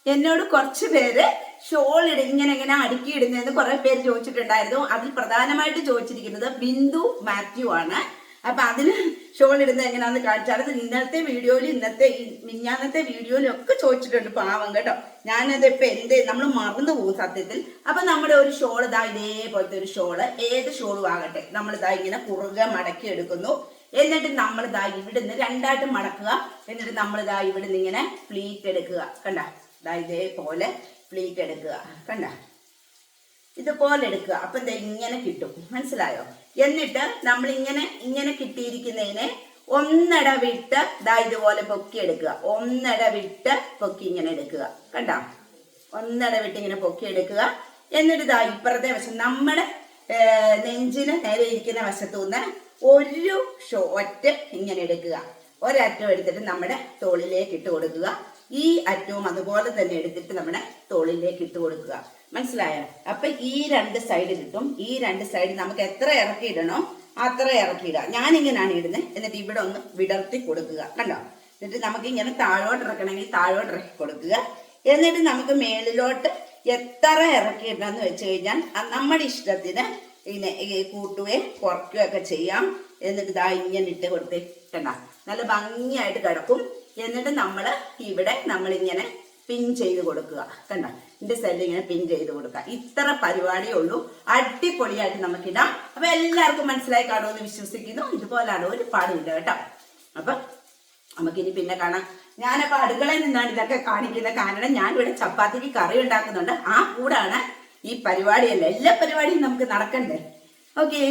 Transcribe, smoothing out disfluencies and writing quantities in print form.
എന്നോട് കുറച്ച് പേര് ഷോൾ ഇങ്ങനെ എങ്ങനെ അടുക്കി ഇടുന്നതെന്ന് കുറെ പേര് ചോദിച്ചിട്ടുണ്ടായിരുന്നു. അതിൽ പ്രധാനമായിട്ട് ചോദിച്ചിരിക്കുന്നത് ബിന്ദു മാത്യു ആണ്. അപ്പൊ അതിന് ഷോൾ ഇടുന്നത് എങ്ങനെയാണെന്ന് കാണിച്ചാൽ ഇന്നത്തെ വീഡിയോയിൽ മിഞ്ഞാന്നത്തെ വീഡിയോയിലും ഒക്കെ ചോദിച്ചിട്ടുണ്ട് പാവം കേട്ടോ. ഞാനത് ഇപ്പൊ നമ്മൾ മറന്നു പോകും സത്യത്തിൽ. അപ്പൊ നമ്മുടെ ഒരു ഷോൾ ഇതാ ഇതേപോലത്തെ ഒരു ഷോള്, ഏത് ഷോളും ആകട്ടെ, നമ്മൾ ഇതാ ഇങ്ങനെ കുറുകെ മടക്കി എടുക്കുന്നു. എന്നിട്ട് നമ്മൾ ഇതാ ഇവിടുന്ന് രണ്ടായിട്ട് മടക്കുക. എന്നിട്ട് നമ്മൾ ഇതാ ഇവിടുന്ന് ഇങ്ങനെ പ്ലീറ്റ് എടുക്കുക. കണ്ട, ഇതാ ഇതേപോലെ പ്ലീറ്റ് എടുക്കുക. കണ്ട, ഇതുപോലെ എടുക്കുക. അപ്പൊ എന്താ ഇങ്ങനെ കിട്ടും, മനസ്സിലായോ? എന്നിട്ട് നമ്മൾ ഇങ്ങനെ കിട്ടിയിരിക്കുന്നതിനെ ഒന്നട വിട്ട് ദാ ഇതുപോലെ പൊക്കി എടുക്കുക. ഒന്നട വിട്ട് പൊക്കി ഇങ്ങനെ എടുക്കുക. കണ്ട, ഒന്നട വിട്ട് ഇങ്ങനെ പൊക്കി എടുക്കുക. എന്നിട്ട് ഇതാ ഇപ്പുറത്തെ വശം നമ്മുടെ നെഞ്ചിന് നേരെ ഇരിക്കുന്ന വശത്തുനിന്ന് ഒരു ഒറ്റ ഇങ്ങനെ എടുക്കുക. ഒരറ്റം എടുത്തിട്ട് നമ്മുടെ തോളിലേക്ക് ഇട്ട് കൊടുക്കുക. ഈ അറ്റവും അതുപോലെ തന്നെ എടുത്തിട്ട് നമ്മുടെ തോളിലേക്ക് ഇട്ട് കൊടുക്കുക. മനസ്സിലായോ? അപ്പൊ ഈ രണ്ട് സൈഡ് കിട്ടും. ഈ രണ്ട് സൈഡ് നമുക്ക് എത്ര ഇറക്കി ഇടണോ അത്ര ഇറക്കിയിടുക. ഞാനിങ്ങനെയാണ് ഇടുന്നത്. എന്നിട്ട് ഇവിടെ ഒന്ന് വിടർത്തി കൊടുക്കുക. കണ്ടോ? എന്നിട്ട് നമുക്ക് ഇങ്ങനെ താഴോട്ട് ഇറക്കണമെങ്കിൽ താഴോട്ട് ഇറക്കി കൊടുക്കുക. എന്നിട്ട് നമുക്ക് മേളിലോട്ട് എത്ര ഇറക്കിയിടണമെന്ന് വെച്ച് കഴിഞ്ഞാൽ നമ്മുടെ ഇഷ്ടത്തിന് ഇങ്ങനെ കൂട്ടുകയും കുറയ്ക്കുകയും ഒക്കെ ചെയ്യാം. എന്നിട്ട് ഇതാ ഇങ്ങനെ ഇട്ട് കൊടുത്തിട്ടണ്ട നല്ല ഭംഗിയായിട്ട് കിടക്കും. എന്നിട്ട് ഇവിടെ നമ്മളിങ്ങനെ പിൻ ചെയ്ത് കൊടുക്കുക. കണ്ട, ഇതിന്റെ സെല്ല് ഇങ്ങനെ പിൻ ചെയ്ത് കൊടുക്കുക. ഇത്ര പരിപാടിയേ ഉള്ളൂ. അടിപൊളിയായിട്ട് നമുക്കിടാം. അപ്പൊ എല്ലാവർക്കും മനസ്സിലായി കാണുമെന്ന് വിശ്വസിക്കുന്നു. ഇതുപോലാണ്, ഒരു പാടില്ല കേട്ടോ. അപ്പൊ നമുക്കിനി പിന്നെ കാണാം. ഞാനപ്പോ അടുക്കളയിൽ നിന്നാണ് ഇതൊക്കെ കാണിക്കുന്നത്. കാരണം ഞാനിവിടെ ചപ്പാത്തിക്ക് കറി ഉണ്ടാക്കുന്നുണ്ട്. ആ കൂടാണ് ഈ പരിപാടിയല്ല. എല്ലാ പരിപാടിയും നമുക്ക് നടക്കണ്ടേ. ഓക്കേ.